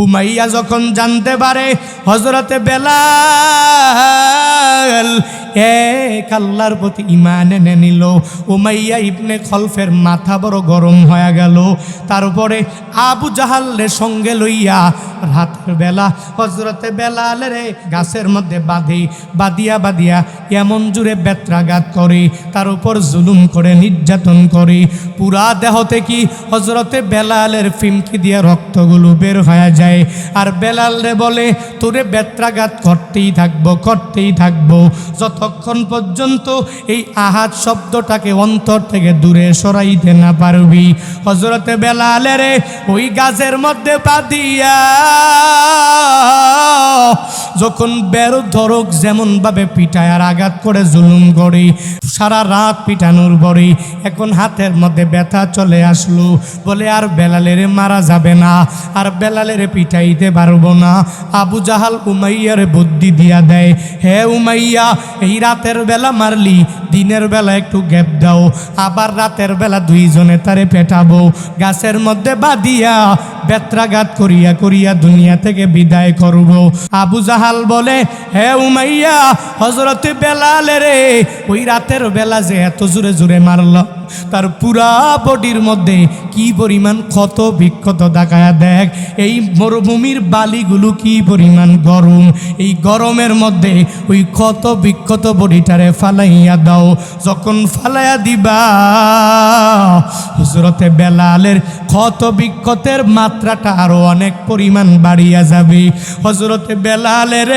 Umayya যখন জানতে পারে হযরতে বেলাল এক আল্লাহর প্রতি ঈমান এনে নিল, উমাইয়া ইবনে খলফের মাথা বড় গরম হয়ে গেল। তারপরে আবু জাহালের সঙ্গে লইয়া রাতের বেলা হযরতে বেলালের গাছের মধ্যে বাঁধিয়া এমন জুড়ে বেত্রাঘাত করে, তার উপর জুলুম করে, নির্যাতন করে। পুরা দেহ থেকে হযরতে বেলালের ফিমকি দিয়ে রক্তগুলো বের হয়ে যায়। আর বেলাল রে বলে, তোরে বেত্রাঘাত করতেই থাকবো যতক্ষণ পর্যন্ত এই আহাদ শব্দটাকে অন্তর থেকে দূরে সরাইতে না পারবি। হযরতে বেলালের ওই গাছের মধ্যে বাঁধিয়া যখন বের ধরক যেমন ভাবে পিটায় আর আঘাত করে জুলুম করে, সারা রাত পিটানোর পরে এখন হাতের মধ্যে ব্যথা চলে আসলো। বলে আর বেলালের মারা যাবে না, আর বেলালের পিটাইতে পারবো না। আবু জাহাল উমাইয়ার বুদ্ধি দিয়া দেয়, হে উমাইয়া, এই রাতের বেলা মারলি, দিনের বেলা একটু গ্যাপ দাও, আবার রাতের বেলা দুইজনে তারে পেটাবো, গাছের মধ্যে বাঁধিয়া বেত্রাঘাত করিয়া দুনিয়া থেকে বিদায় করব। আবু জাহাল বলে, হে উমাইয়া, হযরতে বেলালের ওই রাতের বেলা যে এত জোরে জোরে মারল, তার পুরা বডির মধ্যে কি পরিমাণ ক্ষত বিক্ষত দেখায়া দেখ। এই মরুভূমির বালিগুলো কি পরিমাণ গরম, এই গরমের মধ্যে ওই ক্ষত বিক্ষত বডিটারে ফালাইয়া দাও। যখন ফালাইয়া দিবা, হযরতে বেলালের ক্ষত বিক্ষতের মাত্রাটা আরো অনেক পরিমাণ বাড়িয়া যাবে। হযরতে বেলালের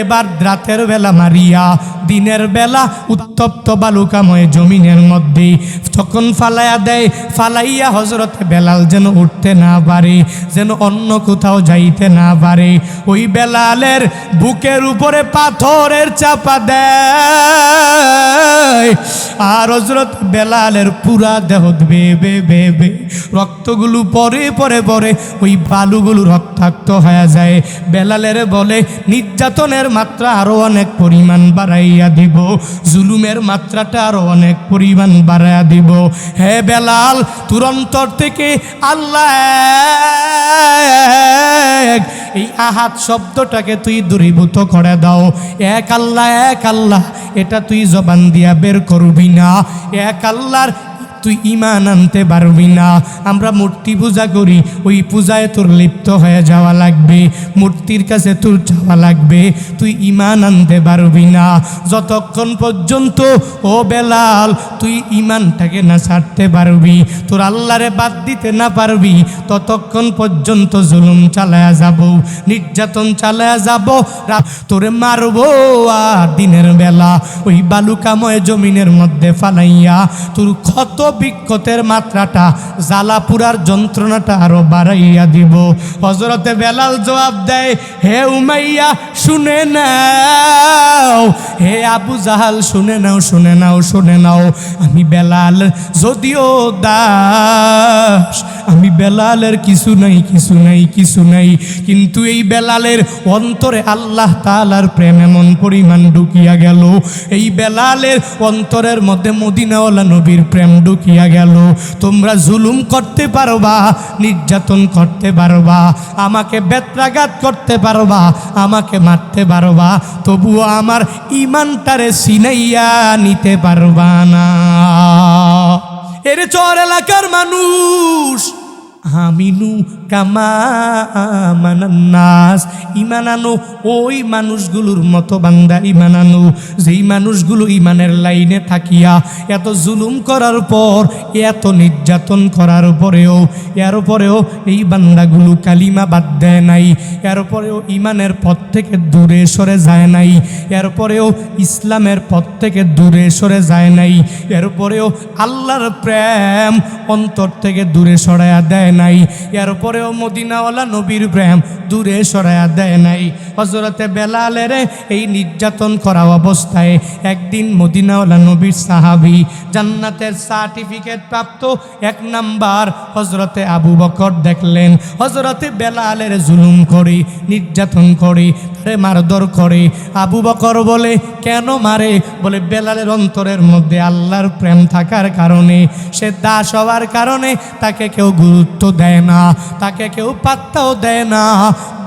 এবার রাতের বেলা মারিয়া দিনের বেলা উত্তপ্ত বালুকাময় জমিনের মধ্যে যখন ফালাইয়া দেয়, ফালাইয়া হযরতে বেলাল যেন উঠতে না পারে, যেন অন্য কোথাও যাইতে না পারে। ওই বেলালের বুকের উপরে পাথরের চাপা দেয়, আর হযরত বেলালের পুরা দেহ বেবে রক্তগুলো পরে ওই বালুগুলো রক্তাক্ত হয়ে যায়। বেলালের বলে, নির্যাতনের মাত্রা আরো অনেক পরিমাণ বাড়াইয়া দিব, জুলুমের মাত্রাটা আরো অনেক পরিমাণ বাড়াইয়া দিব। হে বেলাল, তোর অন্তর থেকে আল্লাহ এক, এই আহাদ শব্দটাকে তুই দূরীভূত করে দাও। এক আল্লাহ, এটা তুই জবান দিয়া বের করবি না। এক আল্লাহর তুই ঈমান আনতে পারবি না। আমরা মূর্তি পূজা করি, ওই পূজায় তোর লিপ্ত হয়ে যাওয়া লাগবে, মূর্তির কাছে তোর যাওয়া লাগবে, তুই ঈমান আনতে পারবি না। যতক্ষণ পর্যন্ত ও বেলাল তুই ঈমানটাকে না ছাড়তে পারবি, তোর আল্লাহরে বাদ দিতে না পারবি, ততক্ষণ পর্যন্ত জুলুম চালায়া যাব, নির্যাতন চালায়া যাব, তোরে মারবো। আর দিনের বেলা ওই বালুকাময় জমিনের মধ্যে ফালাইয়া তোর ক্ষত বিক্ষতের মাত্রাটা, জ্বালাপুরার যন্ত্রণাটা আরো বাড়াইয়া দিব। হযরতে বেলাল জবাব দেয়, হে উমাইয়া শুনে নাও, হে আবু জাহাল শুনে নাও, আমি বেলাল যদিও দাস, আমি বেলালের কিছু নাই, কিন্তু এই বেলালের অন্তরে আল্লাহ তাআলার প্রেম এমন পরিমাণ ঢুকিয়া গেল, এই বেলালের অন্তরের মধ্যে মদিনাওয়ালা নবীর প্রেম ঢুকিয়া গেল। তোমরা জুলুম করতে পারবা, নির্যাতন করতে পারবা, আমাকে বেত্রাঘাত করতে পারবা, আমাকে মারতে পারবা, তবুও আমার ঈমানটারে ছিনাইয়া নিতে পারবা না। এর চর এলাকার মানুষ আমিনু কামা আমানান্নাস, ঈমান আনো ওই মানুষগুলোর মতো বান্দা ঈমান আনো, যেই মানুষগুলো ঈমানের লাইনে থাকিয়া এত জুলুম করার পর, এত নির্যাতন করার পরেও, এরপরেও এই বান্দাগুলো কালিমা বাদ দেয় নাই, এরপরেও ঈমানের পথ থেকে দূরে সরে যায় নাই, এরপরেও ইসলামের পথ থেকে দূরে সরে যায় নাই, এরপরেও আল্লাহর প্রেম অন্তর থেকে দূরে সরাইয়া দেয় নাই, এরপরেও মদিনাওয়ালা নবীর প্রেম দূরে সরাইয়া দেয় নাই। হযরতে বেলালের এই নির্যাতন করা অবস্থায় একদিন মদিনাওয়ালা নবীর সাহাবী, জান্নাতের সার্টিফিকেট প্রাপ্ত 1 নাম্বার হযরতে আবু বকর দেখলেন হযরতে বেলালের জুলুম করে, নির্যাতন করে, তারে মারধর করে। আবু বকর বলে, কেন মারে? বলে, বেলালের অন্তরের মধ্যে আল্লাহর প্রেম থাকার কারণে, সে দাস হওয়ার কারণে তাকে কেউ গুরুত্ব দেয় না, তাকে কেউ পাত্তাও দেয় না,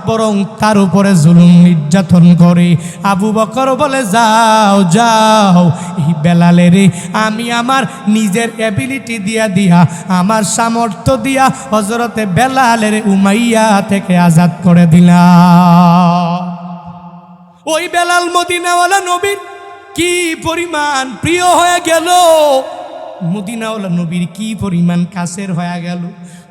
বরং তার উপরে জুলুম নির্যাতন করে। আবু বকর বলে, যাও যাও, এই বেলালেরে আমি আমার নিজের অ্যাবিলিটি দিয়া আমার সামর্থ্য দিয়া হযরতে বেলালের উমাইয়া থেকে আজাদ করে দিলাম। ওই বেলাল মদিনাওয়ালা নবীর কি পরিমাণ প্রিয় হয়ে গেল, মদিনাওয়ালা নবীর কি পরিমাণ কাছের হয়ে গেল।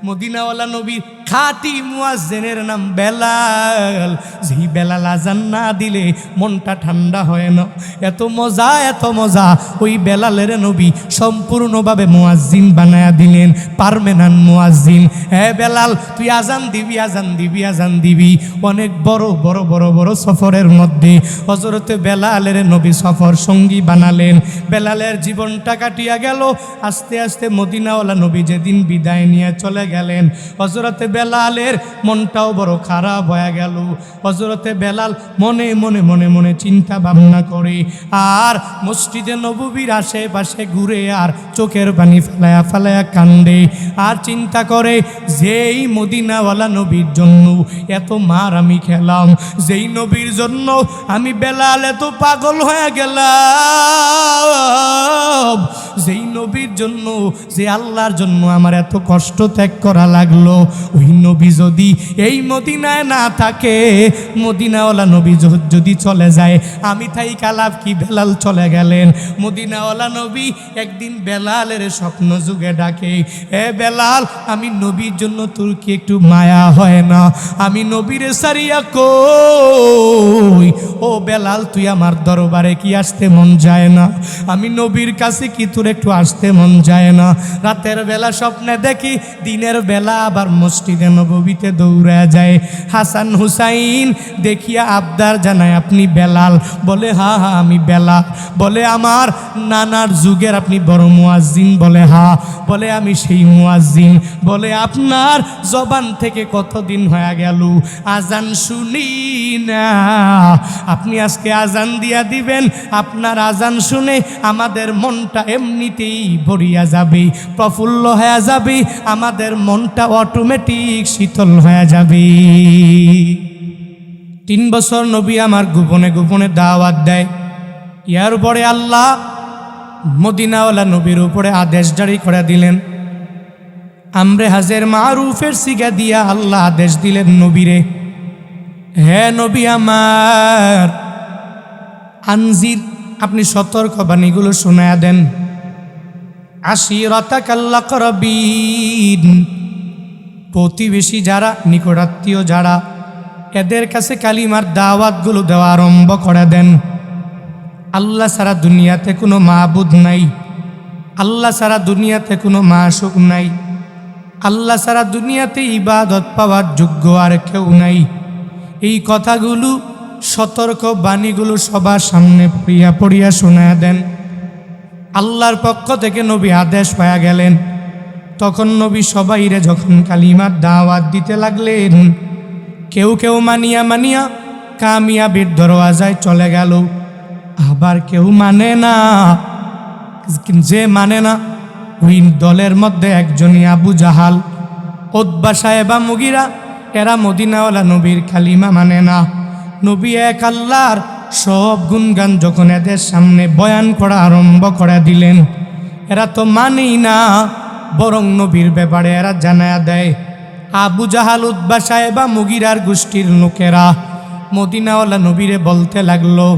মদিনাওয়ালা নবীর খাঁটি মুয়াজ্জিনের নাম বেলাল। যেই বেলাল আজান না দিলে মনটা ঠান্ডা হয় না। এত মজা ওই বেলালের নবী সম্পূর্ণভাবে মুয়াজ্জিন বানায়া দিলেন, পার্মানেন্ট মুয়াজ্জিন। হ্যাঁ বেলাল, তুই আজান দিবি। অনেক বড় সফরের মধ্যে হযরতে বেলালের নবী সফর সঙ্গী বানালেন। বেলালের জীবনটা কাটিয়া গেল। আস্তে আস্তে মদিনাওয়ালা নবী যেদিন বিদায় নিয়ে চলে গেলেন, হযরতে বেলালের মনটাও বড় খারাপ হয়ে গেল। হযরতে বেলাল মনে চিন্তা ভাবনা করে আর মসজিদে নববীর আশেপাশে ঘুরে আর চোখের পানি ফালায়া কান্দে আর চিন্তা করে, যেই মদিনাওয়ালা নবীর জন্য এত মার আমি খেলাম, যেই নবীর জন্য আমি বেলাল এত পাগল হয়ে গেলাম, যেই নবীর জন্য, যে আল্লাহর জন্য আমার এত কষ্ট ত্যাগ করা লাগলো, ওই নবী যদি এই মদিনায় না থাকে, মদিনাওয়ালা নবী যদি চলে যায়, আমি তাই কালাব কি? বেলাল চলে গেলেন। মদিনাওয়ালা নবী একদিন বেলালের স্বপ্ন যুগে ডাকে, এ বেলাল, আমি নবীর জন্য তোর কি একটু মায়া হয় না? আমি নবীরে সারিয়া কই, ও বেলাল, তুই আমার দরবারে কি আসতে মন যায় না? আমি নবীর কাছে কি তোর একটু আসতে মন যায় না? রাতের বেলা স্বপ্নে দেখি, দিনের বেলা আবার মসজিদে নববীতে দৌড়া যায়। হাসান হুসাইন দেখিয়া আবদার জানায়, আপনি বেলাল? বলে হা আমি বেলাল। বলে আমার নানার যুগের আপনি বড় মুয়াজ্জিন? বলে হা। বলে আমি সেই মুয়াজ্জিন। বলে আপনার জবান থেকে কতদিন হয়ে গেল আজান শুনি না, আপনি আজকে আজান দিয়া দিবেন। আপনার আজান শুনে আমাদের মনটা এমনিতেই ভরিয়া যাবে, প্রফুল্ল হয়ে যাবে, আমাদের মনটা অটোমেটিক শীতল হয়ে যাবে। 3 বছর নবী আমার গোপনে দাওয়াত দেয়। ইয়ার উপরে আল্লাহ মদিনাওয়ালা নবীর উপরে আদেশ জারি করে দিলেন। আমরে হাজের মারুফের সিগা দিয়া আল্লাহ আদেশ দিলেন নবীরে, হে নবী আমার, আনজির, আপনি সতর্ক বাণীগুলো শোনায়া দেন। আশিরাতাকাল আকরাবিন, প্রতিবেশী যারা, নিকটাত্মীয় যারা, এদের কাছে কালিমার দাওয়াতগুলো দেওয়া আরম্ভ করে দেন। আল্লাহ ছাড়া দুনিয়াতে কোনো মাবুদ নাই, আল্লাহ ছাড়া দুনিয়াতে কোনো মাশুক নাই, আল্লাহ ছাড়া দুনিয়াতে ইবাদত পাওয়ার যোগ্য আর কেউ নাই। এই কথাগুলো, সতর্ক বাণীগুলো সবার সামনে পড়িয়া শোনায়া দেন। আল্লাহর পক্ষ থেকে নবী আদেশ পাওয়া গেলেন। তখন নবী সবাইরে যখন কালিমার দাওয়াত দিতে লাগলেন, কেউ মানিয়া কামিয়াবির দরওয়াজায় চলে গেল। আবার কেউ মানে না। যে মানে না, ওই দলের মধ্যে একজনই আবু জাহাল, উতবা সাহেবা মুগিরা, এরা মদিনাওয়ালা নবীর কালিমা মানে না। নবী এক আল্লাহর সব গুণগান যখন এদের সামনে বয়ান করা আরম্ভ করে দিলেন, এরা তো মানেই না, বরং নবীর ব্যাপারে এরা জানায়া দেয়। আবু জাহাল, উতবা সাহেবা মুগিরার গোষ্ঠীর লোকেরা মদিনাওয়ালা নবীরে বলতে লাগলো,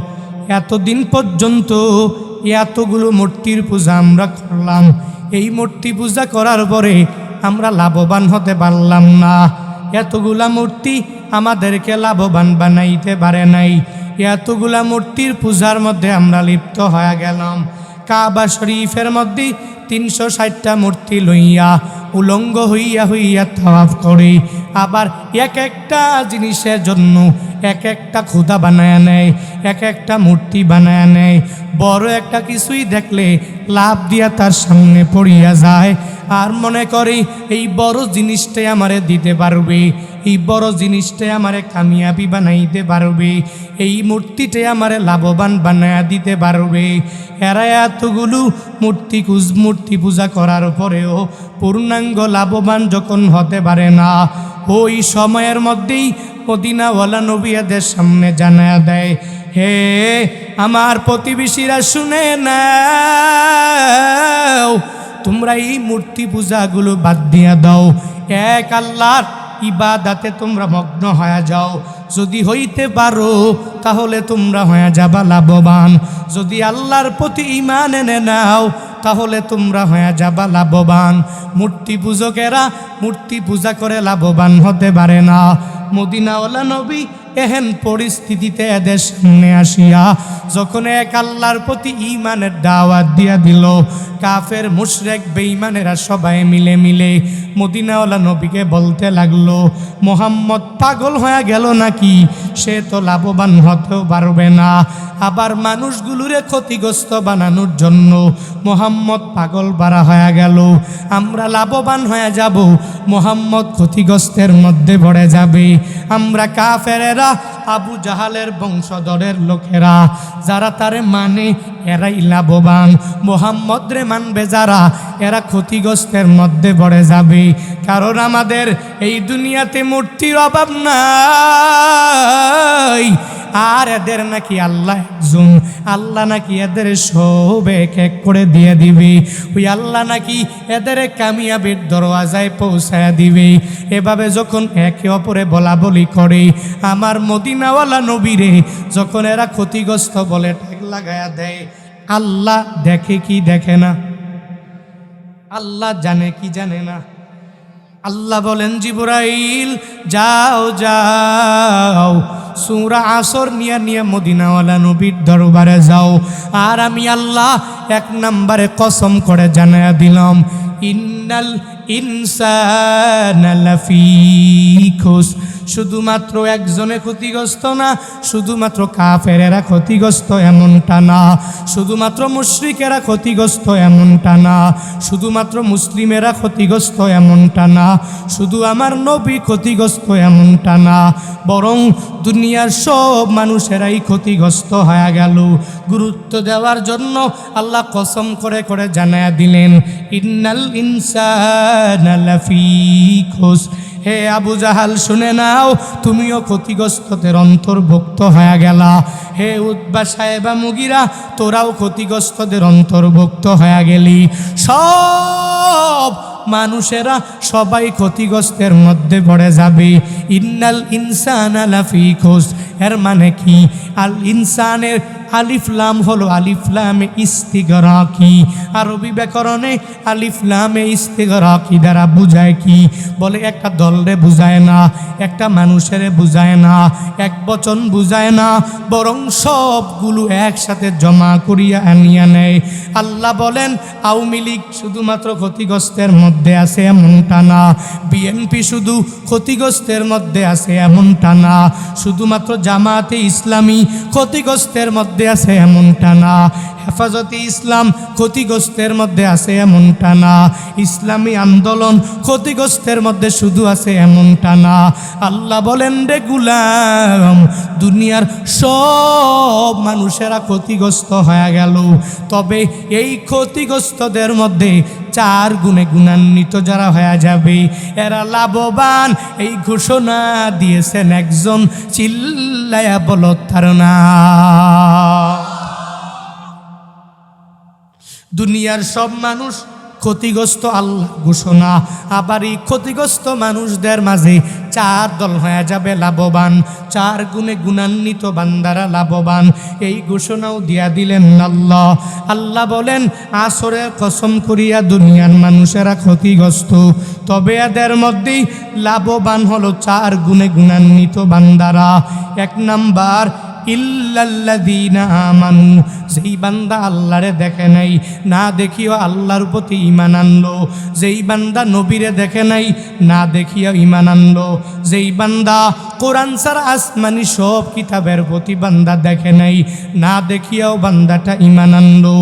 এতদিন পর্যন্ত এতগুলো মূর্তির পূজা আমরা করলাম, এই মূর্তি পূজা করার পরে আমরা লাভবান হতে পারলাম না। এতগুলা মূর্তি আমাদেরকে লাভবান বানাইতে পারে নাই। এতগুলা মূর্তির পূজার মধ্যে আমরা লিপ্ত হয়ে গেলাম। কাবা শরীফের মধ্যে 360টা মূর্তি লইয়া উলঙ্গ হইয়া তাওয়াফ করে, আবার এক একটা জিনিসের জন্য এক একটা খুদা বানায় নেয়, এক একটা মূর্তি বানায় নেয়। বড় একটা কিছুই দেখলে লাভ দিয়া তার সামনে পড়িয়া যায় আর মনে করি এই বড় জিনিসটাই আমারে দিতে পারবে, এই বড় জিনিসটাই আমারে কামিয়াবি বানাইতে পারবে, এই মূর্তিটাই আমারে লাভবান বানায়া দিতে পারবে। এরা এতগুলো মূর্তি পূজা করার পরেও পূর্ণাঙ্গ লাভবান যখন হতে পারে না, ওই সময়ের মধ্যেই মদিনাওয়ালা নবী এদের সামনে জানায়া দেয়, হে আমার প্রতিবেশীরা শুনে নাও, তোমরা এই মূর্তি পূজাগুলো বাদ দিয়া দাও, এক আল্লাহর ইবাদাতে তোমরা মগ্ন হয়ে যাও। যদি হইতে পারো তাহলে তোমরা হয়ে যাবা লাভবান। যদি আল্লাহর প্রতি ঈমান এনে নাও তাহলে তোমরা হয়ে যাবা লাভবান। মূর্তি পূজকেরা মূর্তি পূজা করে লাভবান হতে পারে না। মদিনাওয়ালা নবী এহেন পরিস্থিতিতে এদের সামনে আসিয়া যখন এক আল্লাহর প্রতি ঈমানের দাওয়াত দিয়া দিল, কাফের মুশরিক বেঈমানেরা সবাই মিলে মিলে মদিনাওয়ালা নবীকে বলতে লাগলো, মোহাম্মদ পাগল হয়ে গেল নাকি? সে তো লাভবান হতেও পারবে না। আবার মানুষগুলোরে ক্ষতিগ্রস্ত বানানোর জন্য মোহাম্মদ পাগল বাড়া হয়ে গেল। আমরা লাভবান হয়ে যাব, মোহাম্মদ ক্ষতিগ্রস্তের মধ্যে পড়ে যাবে। আমরা কাফেরেরা, আবু জাহালের বংশধরের লোকেরা যারা তারে মানে এরাই লাভবান, মোহাম্মদ রে মানবে যারা এরা ক্ষতিগ্রস্তের মধ্যে পড়ে যাবে। কারণ আমাদের এই দুনিয়াতে মূর্তির অভাব নাই, আর এদের নাকি আল্লাহ একজন, আল্লাহ নাকি এদের সব এক এক করে দিয়ে দিবে। ওই আল্লাহ নাকি এদের কামিয়াবির দরওয়াজায় পৌঁছায় দিবে। এভাবে যখন একে অপরে বলা বলি করে, আমার মদিনাওয়ালা নবীরে যখন এরা ক্ষতিগ্রস্ত বলে ঠেক লাগায়া দেয়, আল্লাহ দেখে কি দেখে না? আল্লাহ জানে কি জানে না? আল্লাহ বলেন, জিবরাইল যাও যাও, সূরা আসর নিয়ে নিয়ে মদিনাওয়ালা নবীর দরবারে যাও। আর আমি আল্লাহ এক নম্বরে কসম করে জানায়া দিলাম, ইন্নাল ইনসানা লাফি খুস। শুধুমাত্র একজনে ক্ষতিগ্রস্ত না, শুধুমাত্র কাফেরেরা ক্ষতিগ্রস্ত এমনটা না, শুধুমাত্র মুশরিকেরা ক্ষতিগ্রস্ত এমনটা না, শুধুমাত্র মুসলিমেরা ক্ষতিগ্রস্ত এমনটা না, শুধু আমার নবী ক্ষতিগ্রস্ত এমনটা না, বরং দুনিয়ার সব মানুষেরাই ক্ষতিগ্রস্ত হয়ে গেল। গুরুত্ব দেওয়ার জন্য আল্লাহ কসম করে করে জানায়া দিলেন, ইন্নাল ইনসানা লাফি খুস। হে আবু জাহাল শুনে নাও, তুমিও ক্ষতিগ্রস্তদের অন্তর্ভুক্ত হয়ে গেলা। হে উতবা সাহেবা মুগিরা, তোরাও ক্ষতিগ্রস্তদের অন্তর্ভুক্ত হয়ে গেলি। সব মানুষেরা সবাই ক্ষতিগ্রস্তের মধ্যে পড়ে যাবে। ইন্নাল ইনসানা লাফি খুস এর মানে কি? আল ইনসানের আলিফ লাম হলো আলিফ লামে ইস্তিগরাকি। আরবি ব্যাকরণে আলিফ লামে ইস্তিগরাকি দ্বারা বুঝায় কি? বলে একটা দলরে বুঝায় না, একটা মানুষের বুঝায় না, এক বচন বুঝায় না, বরং সবগুলো একসাথে জমা করিয়া আনিয়া নেয়। আল্লাহ বলেন, আওয়ামী লীগ শুধুমাত্র ক্ষতিগ্রস্তের মধ্যে আছে এমনটা না, বিএনপি শুধু ক্ষতিগ্রস্তের মধ্যে আছে এমনটা না, শুধুমাত্র জামাতে ইসলামী ক্ষতিগ্রস্তের মধ্যে আছে এমনটা না, হেফাজতে ইসলাম ক্ষতিগ্রস্তের মধ্যে আছে এমনটা না, ইসলামী আন্দোলন ক্ষতিগ্রস্তের মধ্যে শুধু আছে এমনটা না। আল্লাহ বলেন, রে গুলাম, দুনিয়ার সব মানুষেরা ক্ষতিগ্রস্ত হয়ে গেল, তবে এই ক্ষতিগ্রস্তদের মধ্যে 4 গুণে গুণান্বিত যারা হয়ে যাবে এরা লাভবান। এই ঘোষণা দিয়েছেন একজন, চিল্লায়া বলো তার নাম। দুনিয়ার সব মানুষ ক্ষতিগ্রস্ত আল্লাহ ঘোষণা। আবার এই ক্ষতিগ্রস্ত মানুষদের মাঝে 4 দল হয়ে যাবে লাভবান, 4 গুণে গুণান্বিত বান্দারা লাভবান। এই ঘোষণাও দিয়া দিলেন আল্লাহ। আল্লাহ বলেন, আসরে কসম করিয়া দুনিয়ার মানুষেরা ক্ষতিগ্রস্ত, তবে এদের মধ্যেই লাভবান হলো 4 গুণে গুণান্বিত বান্দারা। 1 নাম্বার, ইল্লাল্লাযীনা আমানু, যেই বান্দা আল্লাহরে দেখে নাই, না দেখিও আল্লাহর প্রতি ঈমান আনলো। যেই বান্দা নবীরে দেখে নাই, না দেখিও ঈমান আনলো। যেই বান্দা কোরআন ছাড়া আসমানি সব কিতাবের প্রতি বান্দা দেখে নাই, না দেখিয়াও বান্দাটা ঈমান আনলো।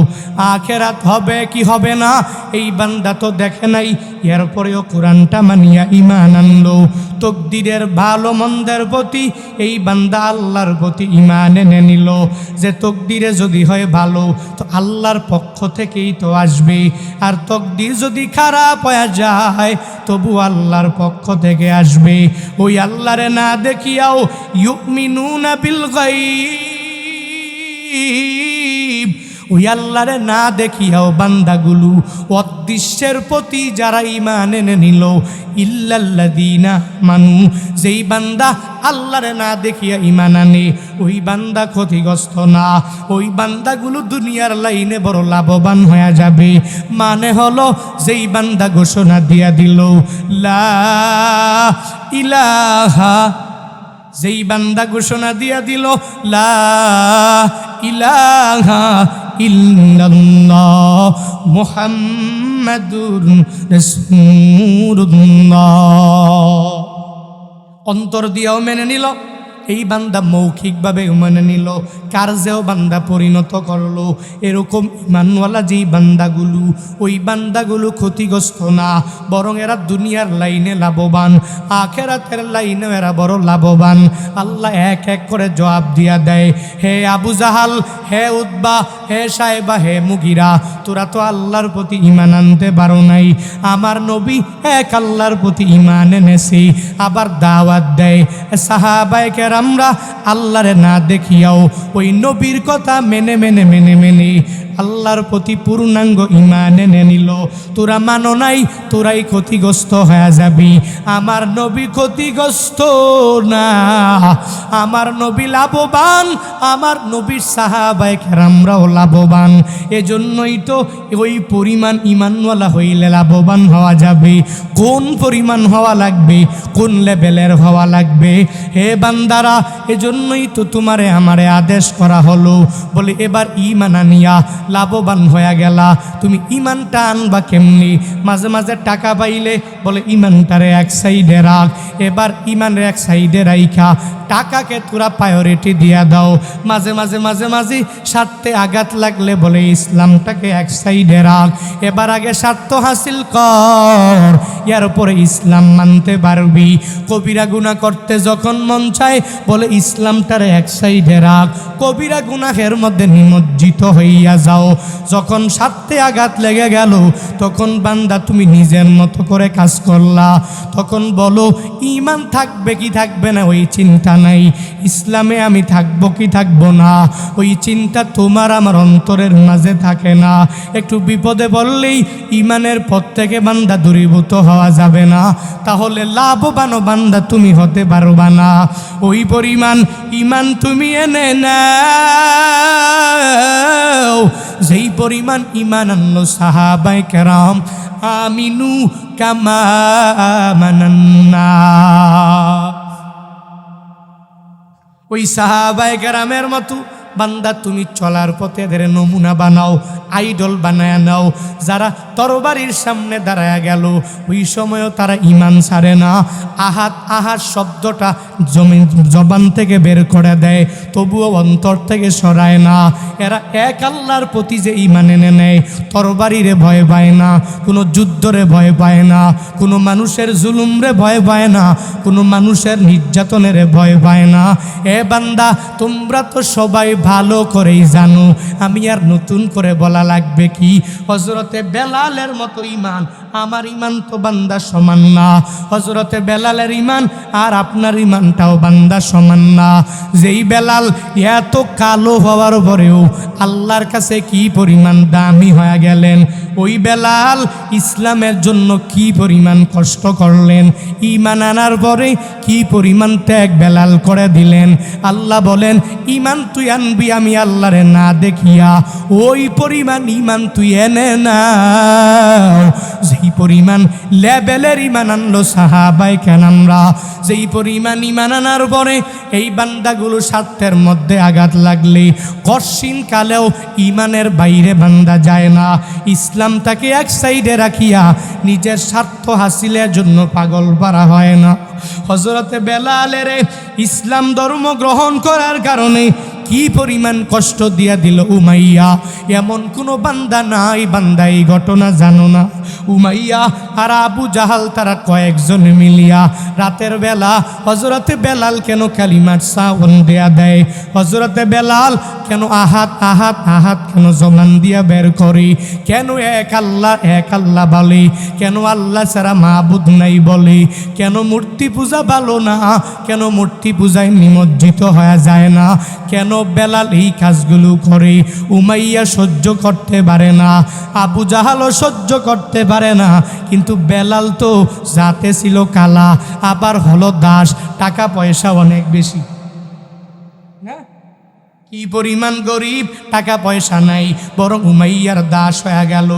আখিরাত হবে কি হবে না এই বান্দা তো দেখে নাই, এরপরেও কোরআনটা মানিয়া ঈমান আনলো। তকদিরের ভালো মন্দের প্রতি এই বান্দা আল্লাহর প্রতি ঈমান এনে নিল যে তকদিরে যদি হয় ভালো তো আল্লাহর পক্ষ থেকেই তো আসবে, আর তকদির যদি খারাপ হয়ে যায় তবু আল্লাহর পক্ষ থেকে আসবে। ওই আল্লাহরে না দেখিয়াও ইউমিনুনা বিল গায়ব, ওই আল্লাহরে না দেখিয়াও বান্দাগুলো অদৃশ্যের প্রতি যারা ঈমান এনে নিল, ইল্লাল্লাযীনা মানু, যেই বান্দা আল্লাহরে না দেখিয়া ঈমান আনে ওই বান্দা ক্ষতিগ্রস্ত না, ওই বান্দাগুলো দুনিয়ার লাইনে বড় লাভবান হয়ে যাবে। মানে হলো যেই বান্দা ঘোষণা দিয়া দিল লা ইলাহা, যেই বান্দা ঘোষণা দিয়া দিল লা ইলাহা ইল্লাল্লাহ মুহাম্মাদুর রাসূলুল্লাহ, অন্তর দিয়েও মেনে নিল, এই বান্দা মৌখিকভাবে মেনে নিল, কার্যেও বান্দা পরিণত করলো। এরকম ঈমানওয়ালা যেই বান্দাগুলো, ওই বান্দাগুলো ক্ষতিগ্রস্ত না, বরং এরা দুনিয়ার লাইনে লাভবান, আখেরাতের লাইনে এরা বড় লাভবান। আল্লাহ এক এক করে জবাব দিয়া দেয়, হে আবু জাহাল, হে উতবা, হে সাহেবা, হে মুগিরা, তোরা তো আল্লাহর প্রতি ঈমান আনতে পারো নাই। আমার নবী এক আল্লাহর প্রতি ঈমান এনেছি। আবার দাওয়াত দেয় সাহাবায়ে কেরামরা আল্লাহরে না দেখিয়াও ওই নবীর কথা মেনে মেনে মেনে মেনে আল্লাহর প্রতি পূর্ণাঙ্গ ঈমান এনে নিল। তোরা মানো নাই, তোরাই ক্ষতিগ্রস্ত হয়ে যাবি। আমার নবী ক্ষতিগ্রস্ত না, আমার নবী লাভবান, আমার নবীর সাহাবায়ে কেরামরাও লাভবান। এজন্যই তো ওই পরিমাণ ঈমানওয়ালা হইলে লাভবান হওয়া যাবে। কোন পরিমাণ হওয়া লাগবে, কোন লেভেলের হওয়া লাগবে? হে বান্দারা, এজন্যই তো তোমারে আমারে আদেশ করা হলো, বলে এবার ঈমান আনিয়া লাভবান হয়ে গেলা। তুমি ঈমানটা আনবা কেমনি? মাঝে মাঝে টাকা পাইলে বলে ঈমানটারে এক সাইডে রাখ, এবার ঈমানের এক সাইডে রাইখা টাকাকে তোরা প্রায়োরিটি দিয়া দাও। মাঝে মাঝে মাঝে মাঝে স্বার্থে আঘাত লাগলে বলে ইসলামটাকে এক সাইডে রাখ, এবার আগে স্বার্থ হাসিল কর, এর উপরে ইসলাম মানতে পারবি। কবিরা গুনাহ করতে যখন মন চায় বলে ইসলামটারে এক সাইডে রাখ, কবিরা গুনাহের মধ্যে নিমজ্জিত হইয়া যাও। যখন স্বার্থে আঘাত লেগে গেল তখন বান্দা তুমি নিজের মতো করে কাজ করলা, তখন বলো ঈমান থাকবে কি থাকবে না ওই চিন্তা নাই, ইসলামে আমি থাকবো কি থাকবো না ওই চিন্তা তোমার আমার অন্তরের মাঝে থাকে না। একটু বিপদে বললেই ঈমানের পথ থেকে বান্দা দূরীভূত হওয়া যাবে না, তাহলে লাভবান বান্দা তুমি হতে পারবা না। ওই পরিমাণ ঈমান তুমি এনে নাও যেই পরিমাণ ঈমান আনলো সাহাবায়ে কেরাম। আমিনু কামা আমানান্না, ওই সাহাবায়ে কেরামের মতো বান্দা তুমি চলার পথে এদের নমুনা বানাও, আইডল বানায় নাও। যারা তরবারির সামনে দাঁড়ায় গেল ওই সময়ও তারা ঈমান ছাড়ে না, আহাত আহাত শব্দটা জবান থেকে বের করে দেয়, তবুও অন্তর থেকে সরায় না। এরা এক আল্লাহর প্রতি যে ঈমান এনে নেয়, তরবারিরে ভয় পায় না, কোনো যুদ্ধরে ভয় পায় না, কোনো মানুষের জুলুমরে ভয় পায় না, কোনো মানুষের নির্যাতনের ভয় পায় না। এ বান্দা, তোমরা তো সবাই ভালো করেই জানো, আমি আর নতুন করে বলা লাগবে কি? হযরতে বেলালের মতো ঈমান আমার ঈমান তো বান্দা সমান না, হযরতে বেলালের ঈমান আর আপনার ঈমানটাও বান্দা সমান না। যেই বেলাল এত কালো হওয়ার পরেও আল্লাহর কাছে কি পরিমাণ দামি হয়ে গেলেন, ওই বেলাল ইসলামের জন্য কি পরিমাণ কষ্ট করলেন, ঈমান আনার পরে কি পরিমাণ ত্যাগ বেলাল করে দিলেন। আল্লাহ বলেন ঈমান তুই আনবি আমি আল্লাহরে না দেখিয়া, ওই পরিমাণ ঈমান তুই এনে নাও। যেই পরিমাণ লেভেলের ঈমান আনলো সাহাবায়ে কেরামরা, যেই পরিমাণ ঈমান আনার পরে এই বান্দাগুলো স্বার্থের মধ্যে আঘাত লাগলে কঠিন কালেও ঈমানের বাইরে বান্দা যায় না, ইসলামটাকে এক সাইডে রাখিয়া নিজের স্বার্থ হাসিলের জন্য পাগল পারা হয় না। হযরতে বেলালের ইসলাম ধর্ম গ্রহণ করার কারণে কি পরিমাণ কষ্ট দিয়া দিল উমাইয়া, এমন কোনো বান্দা নাই বান্দা এই ঘটনা জানো না। উমাইয়া আর আবু জাহাল তারা কয়েকজন মিলিয়া রাতের বেলা হযরতে বেলাল কেন কালিমার সাউন্ড দেয়া দেয়, হযরতে বেলাল কেন আহাত আহাত আহাত কেন জবান দিয়া বের করে, কেন এক আল্লাহ বলে, কেন আল্লাহ ছাড়া মাবুদ নাই বলে, কেন মূর্তি পূজা ভালো না, কেন মূর্তি পূজায় নিমজ্জিত হয়ে যায় না, কেন বেলাল এই কাজগুলো করে। উমাইয়া সহ্য করতে পারে না, আবু জাহালও সহ্য করতে পারে না, কিন্তু বেলাল তো জাতে ছিল কালা, আবার হলো দাস, টাকা পয়সা অনেক বেশি, কি পরিমাণ গরিব, টাকা পয়সা নাই, বরং উমাইয়ার দাস হয়ে গেল,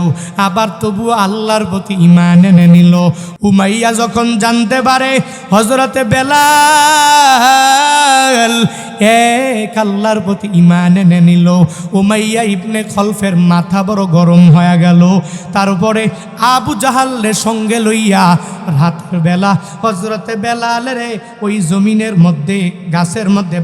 আবার তবু আল্লাহর প্রতি ঈমান এনে নিল। উমাইয়া যখন জানতে পারে হযরতে বেলাল এক আল্লাহর প্রতি ঈমান এনে নিল, উমাইয়া ইবনে খলফের মাথা বড় গরম হয়ে গেল। তারপরে আবু জাহালের সঙ্গে লইয়া রাতের বেলা হযরতে বেলালের ওই জমিনের মধ্যে গাছের মধ্যে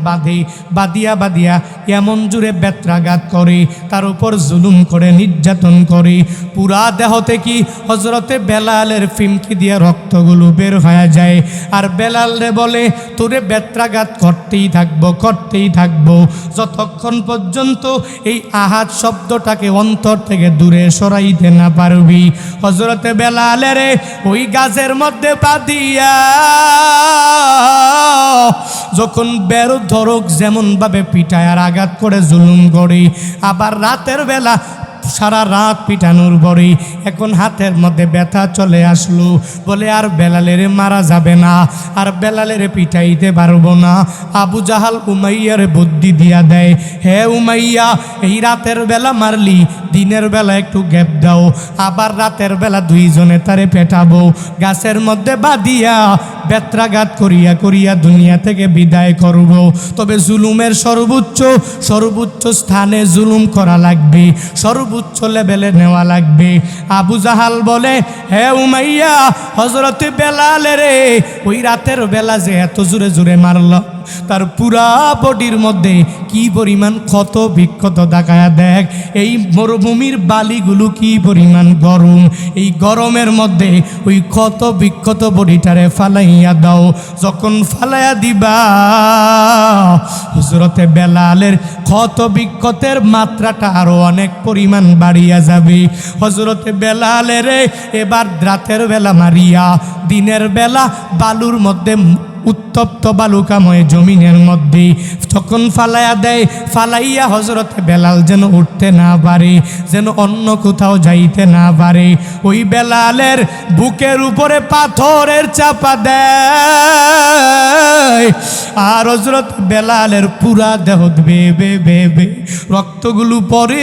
বাঁধিয়া এমন জুড়ে বেত্রাঘাত করে, তার উপর জুলুম করে, নির্যাতন করে, পুরা দেহ থেকে হযরতে বেলালের ফিমকি দিয়ে রক্তগুলো বের হয়ে যায়। আর বেলাল রে বলে, তোরে বেত্রাঘাত করতেই থাকবো যতক্ষণ পর্যন্ত এই আহাত শব্দটাকে অন্তর থেকে দূরে সরাইতে না পারবি। হযরতে বেলালের ওই গাছের মধ্যে বাঁধিয়া যখন বের ধরক যেমন ভাবে পিটায় আর আঘাত করে জুলুম করে, আবার রাতের বেলা সারা রাত পিটানোর পরে এখন হাতের মধ্যে ব্যথা চলে আসলো, বলে আর বেলালের মারা যাবে না, আর বেলালের পিটাইতে পারবো না। আবু জাহাল উমাইয়ার বুদ্ধি দিয়া দেয়, হে উমাইয়া, এই রাতের বেলা মারলি, দিনের বেলা একটু গ্যাপ দাও, আবার রাতের বেলা দুইজনে তারে পেটাবো, গাছের মধ্যে বাঁধিয়া বেত্রাঘাত করিয়া দুনিয়া থেকে বিদায় করব। তবে জুলুমের সর্বোচ্চ স্থানে জুলুম করা লাগবে, সর্বোচ্চ লেভেলে নেওয়া লাগবে। আবু জাহাল বলে, হে উমাইয়া, হযরতে বেলালের ওই রাতের বেলা যে এত জোরে জোরে মারল, তার পুরা বডির মধ্যে কি পরিমাণ ক্ষত বিক্ষত দেখায়া দেখ, এই মরুভূমির বালিগুলো কি পরিমাণ গরম, এই গরমের মধ্যে ওই ক্ষত বিক্ষত বডিটারে ফালাইয়া দাও। যখন ফালাইয়া দিবা হযরতে বেলালের ক্ষত বিক্ষতের মাত্রাটা আরো অনেক পরিমাণ বাড়িয়া যাবে। হযরতে বেলালের এবার রাতের বেলা মারিয়া দিনের বেলা বালুর মধ্যে উত্তপ্ত বালুকাময় জমিনের মধ্যে যখন ফালাইয়া দেয়, ফালাইয়া হযরতে বেলাল যেন উঠতে না পারে, যেন অন্য কোথাও যাইতে না পারে, ওই বেলালের বুকের উপরে পাথরের চাপা দেয়, আর হযরত বেলালের পুরা দেহ বেবে রক্তগুলো পরে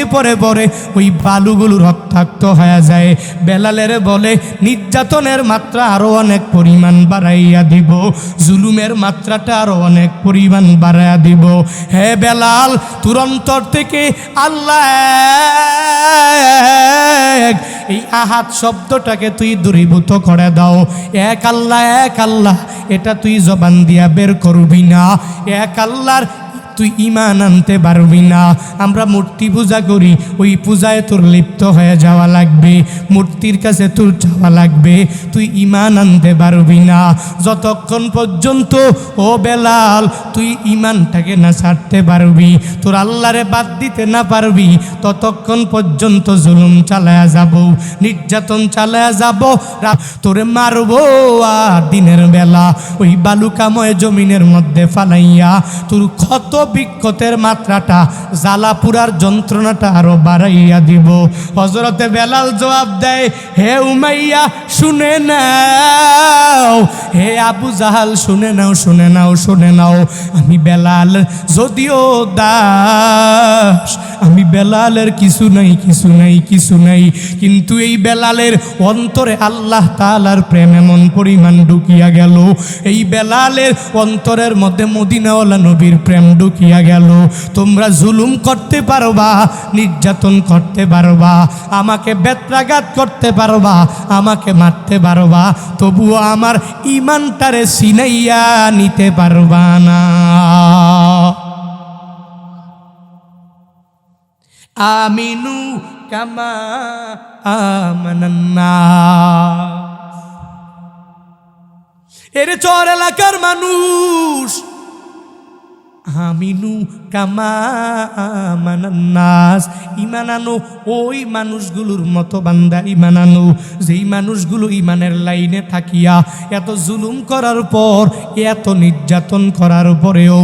ওই বালুগুলো রক্তাক্ত হয়ে যায়। বেলালের বলে, নির্যাতনের মাত্রা আরো অনেক পরিমাণ বাড়াইয়া দিব, জুলুমের মাত্রাটা আরো অনেক পরিমাণ বাড়াইয়া দিব। হে বেলাল, তোর অন্তর থেকে আল্লাহ এক, এই আহাত শব্দটাকে তুই দূরীভূত করে দাও। এক আল্লাহ এটা তুই জবান দিয়া বের করবি না, এক আল্লাহর তুই ঈমান আনতে পারবি না। আমরা মূর্তি পূজা করি, ওই পূজায় তোর লিপ্ত হয়ে যাওয়া লাগবে, মূর্তির কাছে তোর যাওয়া লাগবে, তুই ঈমান আনতে পারবি না যতক্ষণ পর্যন্ত ও বেলাল তুই ঈমানটাকে না ছাড়তে পারবি, তোর আল্লাহরে বাদ দিতে না পারবি, ততক্ষণ পর্যন্ত জুলুম চালায়া যাব, নির্যাতন চালায়া যাব, তোরে মারবো। আর দিনের বেলা ওই বালুকাময় জমিনের মধ্যে ফালাইয়া তোর ক্ষত বিক্ষতের মাত্রাটা, জ্বালাপুরার যন্ত্রণাটা আরো বাড়াইয়া দিব। হযরতে বেলাল জবাব দেয়, হে উমাইয়া শুনে নাও, হে আবু জাহাল শুনে নাও, আমি বেলাল যদিও দাস, আমি বেলালের কিছু নাই, কিন্তু এই বেলালের অন্তরে আল্লাহ তাআলার প্রেম এমন পরিমাণ ঢুকিয়া গেল, এই বেলালের অন্তরের মধ্যে মদিনাওয়ালা নবীর প্রেম ঢুকিয়া গেল। তোমরা জুলুম করতে পারবা, নির্যাতন করতে পারবা, আমাকে বেত্রাঘাত করতে পারবা, আমাকে মারতে পারবা, তবুও আমার ঈমানটারে সিনাইয়া নিতে পারবা না। আমিনু কামা আমানান নাস। এর চর এলাকার মানুষ, আমিনু কামা আমানান নাস, ঈমান আনো ওই মানুষগুলোর মতো বান্দা ঈমান আনো যেই মানুষগুলো ঈমানের লাইনে থাকিয়া এত জুলুম করার পর, এত নির্যাতন করার পরেও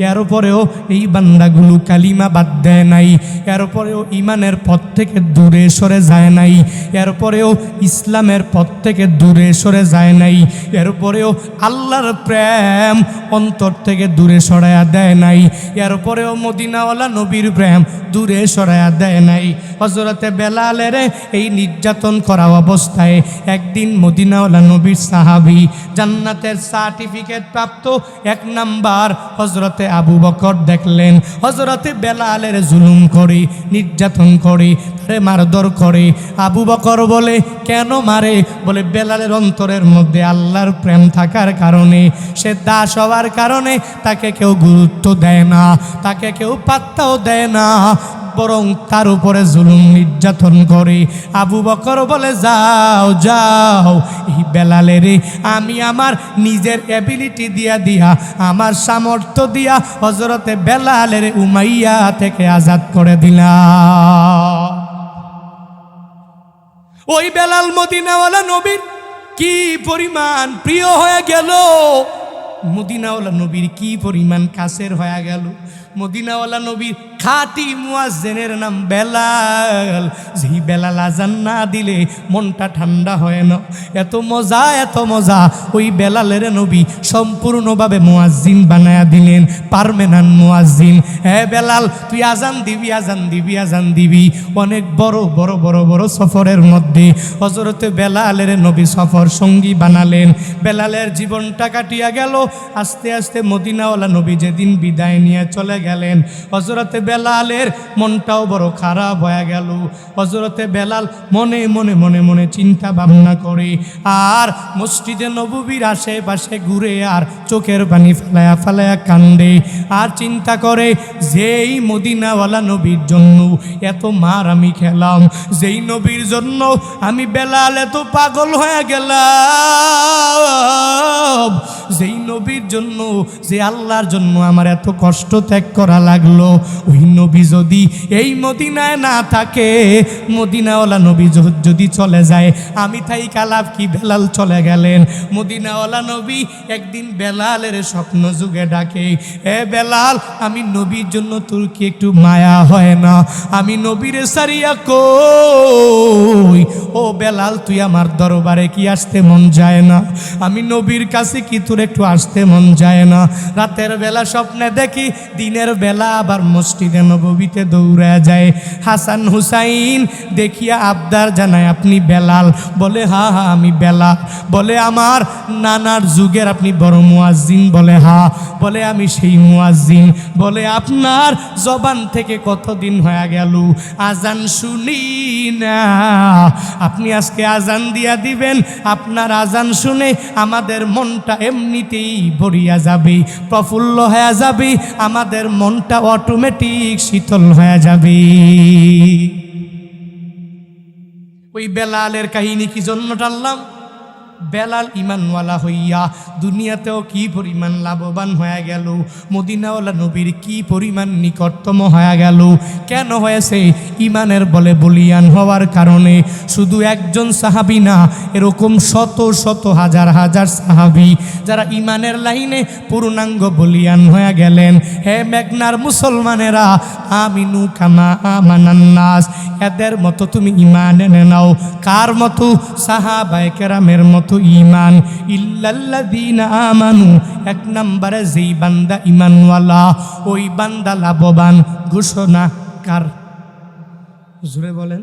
এরপরেও এই বান্দাগুলো কালিমা বাদ দেয় নাই, এরপরেও ঈমানের পথ থেকে দূরে সরে যায় নাই, এরপরেও ইসলামের পথ থেকে দূরে সরে যায় নাই, এরপরেও আল্লাহর প্রেম অন্তর থেকে দূরে সরাইয়া দেয় নাই, এরপরেও মদিনাওয়ালা নবীর প্রেম দূরে সরাইয়া দেয় নাই। হযরতে বেলালের এই নির্যাতন করা অবস্থায় একদিন মদিনাওয়ালা নবীর সাহাবী, জান্নাতের সার্টিফিকেট প্রাপ্ত 1 নাম্বার হযরতে আবু বকর দেখলেন হযরতে বেলালের জুলুম করে, নির্যাতন করে, তারে মারধর করে। আবু বকর বলে, কেন মারে? বলে, বেলালের অন্তরের মধ্যে আল্লাহর প্রেম থাকার কারণে, সে দাস হওয়ার কারণে তাকে কেউ গুরুত্ব দেয় না, তাকে কেউ পাত্তাও দেয় না, বরং তার উপরে জুলুম নির্যাতন করে। আবু বকর বলে, যাও যাও, এই বেলালের আমি আমার নিজের এবিলিটি দিয়া আমার সামর্থ্য দিয়া হযরতে বেলালের উমাইয়া থেকে আজাদ করে দিলাম। ওই বেলাল মদিনাওয়ালা নবীর কি পরিমাণ প্রিয় হয়ে গেল, মদিনাওয়ালা নবীর কি পরিমাণ কাছের হয়ে গেল। মদিনাওয়ালা নবীর খাঁটি মুয়াজ্জিনের নাম বেলাল। যেই বেলাল আজান না দিলে মনটা ঠান্ডা হয় না। এত মজা, এত মজা। ওই বেলালের নবী সম্পূর্ণভাবে মুয়াজ্জিন বানায়া দিলেন, পার্মানেন্ট মুয়াজ্জিন। হ্যাঁ বেলাল, তুই আজান দিবি, আজান দিবি, আজান দিবি। অনেক বড় বড় বড় বড় সফরের মধ্যে হযরতে বেলালের নবী সফর সঙ্গী বানালেন। বেলালের জীবনটা কাটিয়া গেল। আস্তে আস্তে মদিনাওয়ালা নবী যেদিন বিদায় নিয়ে চলে গেলেন, হযরতে বেলালের মনটাও বড় খারাপ হয়ে গেল। হযরতে বেলাল মনে মনে মনে মনে চিন্তা ভাবনা করে, আর মসজিদে নববীর আশেপাশে ঘুরে আর চোখের পানি ফেলায়া ফেলায়া কান্দে, আর চিন্তা করে, যেই মদিনাওয়ালা নবীর জন্য এত মার আমি খেলাম, যেই নবীর জন্য আমি বেলাল এত পাগল হয়ে গেলাম, যেই নবীর জন্য, যে আল্লাহর জন্য আমার এত কষ্ট ত্যাগ করা লাগলো, ওই নবী যদি এই মদিনায় না থাকে, মদিনাওয়ালা নবী যদি চলে যায়, আমি তাই কালাব কি? বেলাল চলে গেলেন। মদিনাওয়ালা নবী একদিন বেলালের স্বপ্ন যুগে ডাকে, এ বেলাল, আমি নবীর জন্য তোর কি একটু মায়া হয় না? আমি নবীরে সারিয়া কই, ও বেলাল, তুই আমার দরবারে কি আসতে মন যায় না? আমি নবীর কাছে কি তোর একটু আসতে মন যায় না? রাতের বেলা স্বপ্নে দেখি, দিনের বেলা আবার মসজিদে নববীতে দৌড়া যায়। হাসান হুসাইন দেখিয়া আবদার জানায়, আপনি বেলাল? বলে, হা হা আমি বেলাল। বলে, আমার নানার যুগের আপনি বড় মুয়াজ্জিন? বলে, হা। বলে, আমি সেই মুয়াজ্জিন। বলে, আপনার জবান থেকে কতদিন হয়ে গেল আজান শুনি না? আপনি আজকে আজান দিয়া দিবেন, আপনার আজান শুনে আমাদের মনটা এমনিতেই ভরিয়া যাবে, প্রফুল্ল হয়ে যাবে, আমাদের মনটা অটোমেটিক শীতল হয়ে যাবে। ওই বেলালের কাহিনী কি জন্য টানলাম? বেলাল ইমানওয়ালা হইয়া দুনিয়াতেও কি পরিমাণ লাভবান হয়ে গেল, মদিনাওয়ালা নবীর কি পরিমাণ নিকটতম হয়ে গেল। কেন হয়েছে? ইমানের বলে বলিয়ান হওয়ার কারণে। শুধু একজন সাহাবী না, এরকম শত শত হাজার হাজার সাহাবী যারা ইমানের লাইনে পূর্ণাঙ্গ বলিয়ান হয়ে গেলেন। হে মেঘনার মুসলমানেরা, আমিনু কামা আমানান নাস, এদের মতো তুমি ইমান এনে নাও। কার মতো? সাহাবায়ে কেরামের মতো ইমান। ইল্লাল্লাযীনা আমানু, 1 নম্বরে যেই বান্দা ইমানওয়ালা, ওই বান্দা লাভবান। ঘোষণা কার? জোরে বলেন।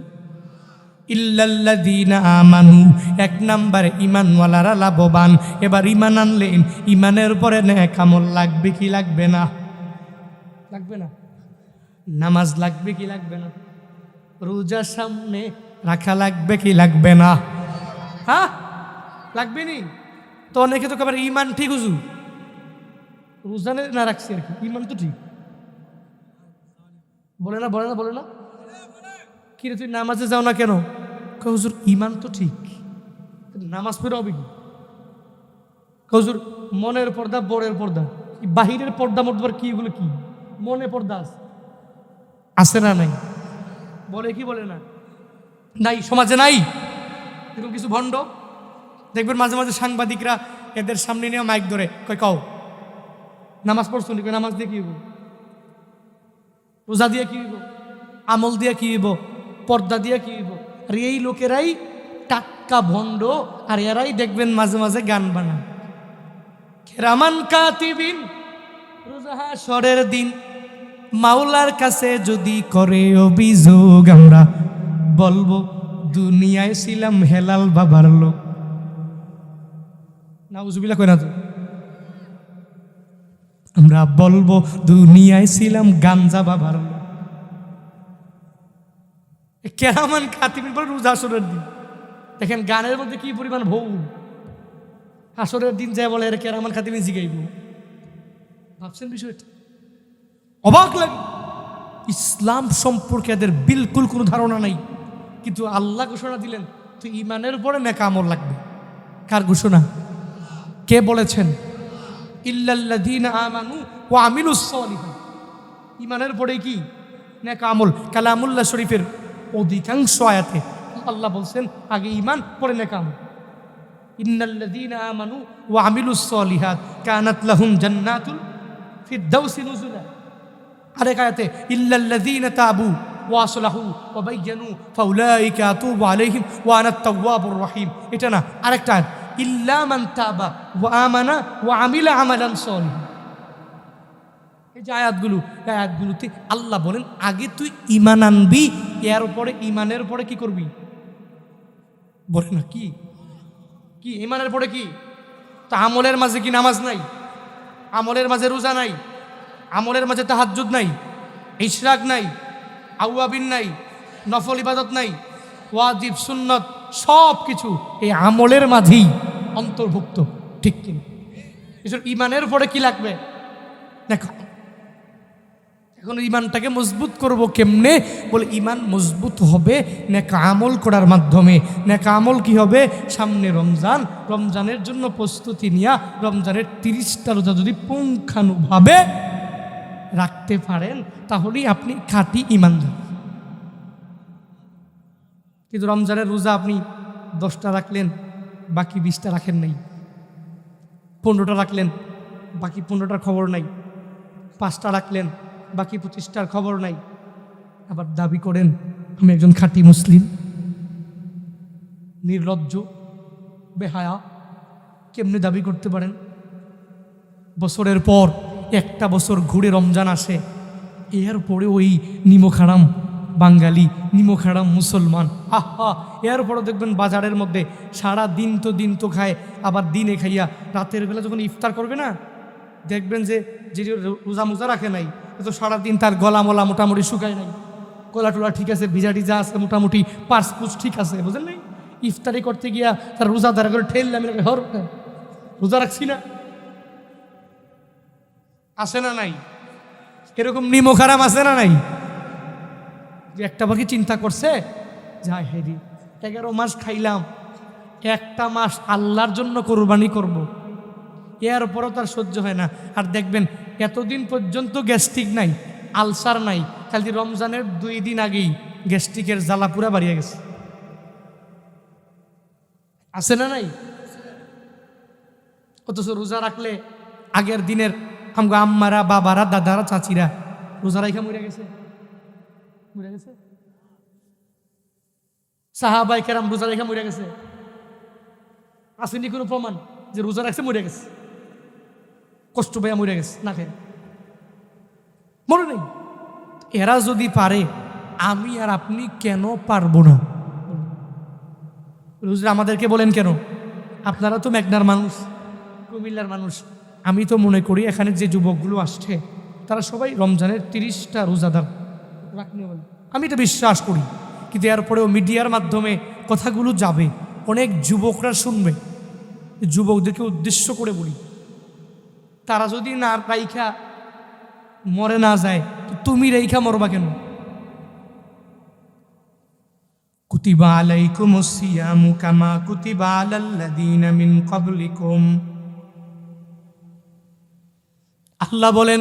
ইল্লাল্লাযীনা আমানু, 1 নম্বরে ইমানওয়ালারা লাভবান। এবার ইমান আনলেন, ইমানের পরে নেক আমল লাগবে কি লাগবে না? লাগবে না? নামাজ লাগবে কি লাগবে না? রোজা সামনে রাখা লাগবে কি লাগবে না? হ্যাঁ, লাগবে নি? তো অনেকে তো কবার ইমান ঠিক হুজুর, রোজা না রাখছি আর কি, ইমান তো ঠিক। বলে না, বলে না, বলে না। কিরে তুই নামাজে যাও না কেন? হুজুর ইমান তো ঠিক, নামাজ পড়ে হবে কি? হুজুর মনের পর্দা বড়ের পর্দা, বাহিরের পর্দা মর্দার কি, এগুলো কি? মনে পর্দা আছে না নাই? বলে কি বলে না? নাই, সমাজে নাই এরকম কিছু ভণ্ড। দেখবেন মাঝে মাঝে সাংবাদিকরা এদের সামনে নিয়ে মাইক ধরে কয় কও নামাজ পড়ছো নি? নামাজ দিয়ে কি হইব? রোজা দিয়ে কি হইব? আমল দিয়ে কি হইব? পর্দা দিয়ে কি হইব? আর এই লোকেরাই টাক্কা ভণ্ড, আর এরাই দেখবেন মাঝে মাঝে গান বানায়। কেরামান কাতিবিন, রোজা হাশরের দিন মাওলার কাছে যদি করে অভিযোগ, আমরা বলবো দুনিয়ায় ছিলাম হেলাল বাবার লোক। নাউজুবিল্লাহ কই না তো? আমরা বলবো দুনিয়ায় ছিলাম গাঞ্জা বাবার লোক। কেরামান কাতিবিন বলে রোজা হাশরের দিন। দেখেন গানের মধ্যে কি পরিমাণ ভৌ। হাশরের দিন যায় বলে এর কেরামান কাতিবিন জিগাইব। ভাবছেন বিষয়টা? অবাক লাগে। ইসলাম সম্পর্কে এদের বিলকুল কোনো ধারণা নাই, কিন্তু আল্লাহ ঘোষণা দিলেন তুই ইমানের উপরে নেকা আমল লাগবে। কার ঘোষণা? কে বলেছেন? ইল্লাল্লাযীনা আমানু ওয়া আমিলুস সালিহাত। ইমানের পরে কি? নেকা আমল। কালামুল্লাহ শরীফের অধিকাংশ আয়াতে আল্লাহ বলছেন আগে ইমান, পরে নেকা আমল। ইন্নাল্লাযীনা আমানু ওয়া আমিলুস সালিহাত কানাত লাহুম জান্নাতুল ফিরদাউসি নুজুলা। আরেক আয়াতে ইল্লাল্লাযীনা তাবু ওয়া আসলাহু ওয়া বায়্যানু ফাউলাইকা আতুবু আলাইহিম ওয়া আনাত তাওয়াবুর রহিম। এটা না, আরেকটা আয়াত ইল্লা মান তাবা ওয়া আমানা ওয়া আমিলা আমালান সালিহা। এই যে আয়াতগুলোতে আল্লাহ বলেন আগে তুই ঈমান আনবি, এর উপরে ঈমানের পরে কি করবি? বলে না কি কি ঈমানের পরে কি? তা আমলের মাঝে কি নামাজ নাই? আমলের মাঝে রোজা নাই? আমলের মাঝে তাহাজ্জুদ নাই? ইশরাক নাই? আউয়াবিন নাই? নফল ইবাদত নাই? ওয়াজিব সুন্নত সব কিছু এই আমলের মাঝেই অন্তর্ভুক্ত, ঠিক কিনা? এসব ইমানের পরে কি লাগবে? দেখো এখন ইমানটাকে মজবুত করব কেমনে? বলে ইমান মজবুত হবে নেকা আমল করার মাধ্যমে। নেকা আমল কি হবে? সামনে রমজান, রমজানের জন্য প্রস্তুতি নিয়া রমজানের 30টা রোজা যদি পুঙ্খানুভাবে রাখতে পারেন তাহলেই আপনি খাঁটি ইমানদার। কিন্তু রমজানের রোজা আপনি 10টা রাখলেন, বাকি 20টা রাখেন নাই, 15টা রাখলেন, বাকি 15টার খবর নাই, 5টা রাখলেন, বাকি 25টার খবর নাই, আবার দাবি করেন আমি একজন খাঁটি মুসলিম। নির্লজ্জ, বেহায়া, কেমনে দাবি করতে পারেন? বছরের পর একটা বছর ঘুরে রমজান আসে, এরপরে ওই নিমখারাম বাঙালি, নিমখারাম মুসলমান, আহা, এরপরও দেখবেন বাজারের মধ্যে সারা দিন তো খায়, আবার দিনে খাইয়া রাতের বেলা যখন ইফতার করবে না, দেখবেন যে রোজা মোজা রাখে নাই, তো সারাদিন তার গলা মলা মোটামুটি শুকায় নাই, গলা টোলা ঠিক আছে, ভিজা টিজা আছে মোটামুটি, পার্স পুস ঠিক আছে, বুঝলেন নাই? ইফতারি করতে গিয়া তার রোজা ধারা করে ঠেললাম, রোজা রাখছি না, আসে না নাই? এরকম নিমখারাম আছে না নাই? যে একটা বাকি চিন্তা করছে যাই হেরি 11 মাস খাইলাম, একটা মাস আল্লাহর জন্য কোরবানি করব, এরপরও তার সহ্য হয় না। আর দেখবেন এতদিন পর্যন্ত গ্যাস্ট্রিক নাই, আলসার নাই, খালি রমজানের 2 দিন আগেই গ্যাস্ট্রিকের জ্বালা পুরা বাড়িয়ে গেছে। আছে না নাই? অথচ রোজা রাখলে আগের দিনের আমগো আম্মারা, বাবারা, দাদারা, চাচিরা রোজা রাখা মরে গেছে, মরে গেছে। সাহাবাই কেরাম রোজা রেখা মরে গেছে। আসেনি কোনো প্রমাণ যে রোজা রাখছে মরে গেছে, কষ্ট পাইয়া মরে গেছে না খেয়ে? মনে নেই। এরা যদি পারে আমি আর আপনি কেন পারবো না? হুজুর আমাদেরকে বলেন কেন? আপনারা তো মেঘনার মানুষ, কুমিল্লার মানুষ। আমি তো মনে করি এখানে যে যুবকগুলো আসছে তারা সবাই রমজানের 30টা রোজাদার রাখনি বলে, আমি এটা বিশ্বাস করি। কিন্তু এরপরেও মিডিয়ার মাধ্যমে কথাগুলো যাবে, অনেক যুবকরা শুনবে। যুবকদেরকে উদ্দেশ্য করে বলি, তারা যদি না রাইখা মরে না যায়, তো তুমি রেখা মরবা কেন? কুতিবা আলাইকুমুস সিয়ামু কামা কুতিবা আলাল্লাযীনা মিন ক্বাবলিকুম। আল্লাহ বলেন,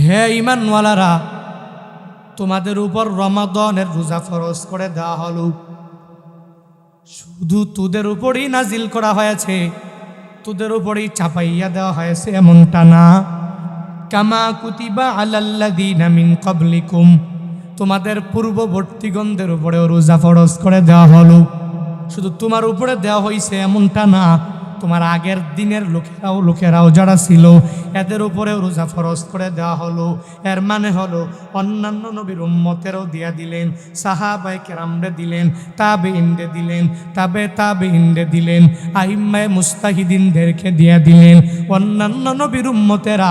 হে ঈমানওয়ালারা, তোমাদের উপর রমাদানের রোজা ফরজ করে দেওয়া হলো। শুধু তোদের উপরই নাজিল করা হয়েছে, তোদের উপরই চাপাইয়া দেওয়া হয়েছে এমনটা না। কামা কুতিবা আলাল্লাযীনা মিন ক্বাবলিকুম, তোমাদের পূর্ববর্তীগণদের উপরেও রোজা ফরজ করে দেওয়া হলো। শুধু তোমার উপরে দেওয়া হয়েছে এমনটা না, তোমার আগের দিনের লোকেরাও যারা ছিল এদের উপরেও রোজা ফরজ করে দেওয়া হলো। এর মানে হলো অন্যান্য নবীর উম্মতেরও দিয়া দিলেন, সাহাবায়ে কেরামরে দিলেন, তাবেঈনরে দিলেন, তাবেঈনরে দিলেন, আইম্মায়ে মুস্তাহিদিনদেরকে দিয়া দিলেন। অন্যান্য নবীর উম্মতেরা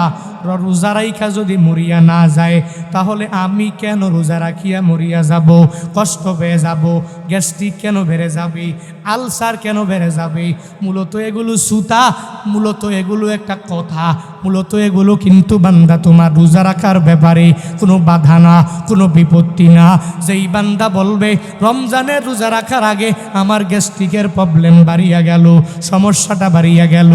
রোজা রাইখা যদি মরিয়া না যায়, তাহলে আমি কেন রোজা রাখিয়া মরিয়া যাব? কষ্ট পেয়ে যাব, গ্যাস্ট্রিক কেন বেড়ে যাবে, আলসার কেন বেড়ে যাবে? মূলত এগুলো সুতা, মূলত এগুলো একটা কথা, মূলত এগুলো কিন্তু বান্দা তোমার রোজা রাখার ব্যাপারে কোনো বাধা না, কোনো বিপত্তি না। যেই বান্দা বলবে রমজানের রোজা রাখার আগে আমার গ্যাস্ট্রিকের প্রবলেম বাড়িয়া গেল, সমস্যাটা বাড়িয়া গেল,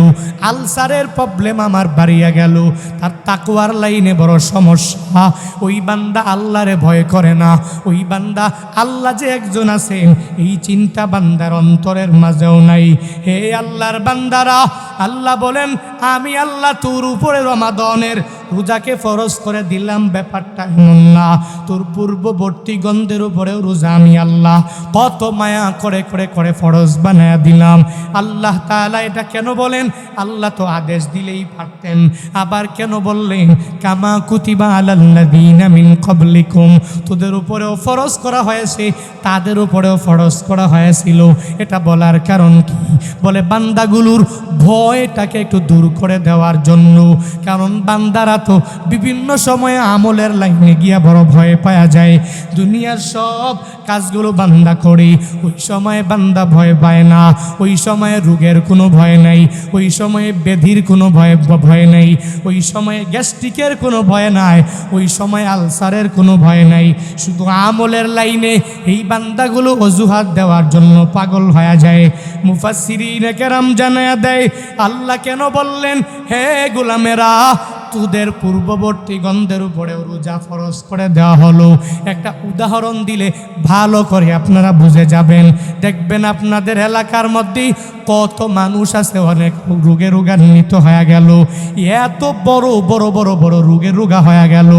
আলসারের প্রবলেম আমার বাড়িয়া গেল, তার তাকওয়ার লাইনে বড় সমস্যা। ওই বান্দা আল্লাহরে ভয় করে না। ওই বান্দা আল্লাহ যে একজন আছেন এই চিন্তা বান্দার অন্তরের মাঝেও নাই। হে আল্লাহর বান্দারা, আল্লাহ বলেন, আমি আল্লাহ তোর উপরে রমাদানের রোজাকে ফরজ করে দিলাম, ব্যাপারটা এমন না। তোর পূর্ববর্তী গণদের উপরেও রোজা আমি আল্লাহ কত মায়া করে করে করে ফরজ বানায়া দিলাম। আল্লাহ তাআলা এটা কেন বলেন? আল্লাহ তো আদেশ দিলেই পারতেন, আবার কেন বললেন কামা কুতিবা আলাল্লাযীনা মিন ক্বাবলিকুম, তোদের উপরেও ফরজ করা হয়েছে, তাদের উপরেও ফরজ করা হয়েছিল। এটা বলার কারণ কি? বলে বান্দাগুলোর ভয়টাকে একটু দূর করে দেওয়ার জন্য। কারণ বান্দারা তো বিভিন্ন সময়ে আমলের লাইনে গিয়া বড় ভয় পাওয়া যায়। দুনিয়ার সব কাজগুলো বান্দা করে, ওই সময়ে বান্দা ভয় পায় না। ওই সময়ে রোগের কোনো ভয় নাই, ওই সময়ে ব্যাধির কোনো ভয় নাই, ওই সময়ে গ্যাস্ট্রিকের কোনো ভয় নাই, ওই সময় আলসারের কোনো ভয় নাই। শুধু আমলের লাইনে এই বান্দাগুলো অজুহাত দেওয়ার জন্য পাগল হয়ে যায়। মুফাসসিরিনে কেরাম জানায়া দেয়, আল্লাহ কেন বললেন হে গোলামেরা তোদের পূর্ববর্তী গণদের উপরে রোজা ফরজ করে দেওয়া হলো? একটা উদাহরণ দিলে ভালো করে আপনারা বুঝে যাবেন। দেখবেন আপনাদের এলাকার মধ্যেই কত মানুষ আছে অনেক রোগে রোগান্বিত হয়ে গেল, এত বড় বড় বড় বড় রোগা হয়ে গেল।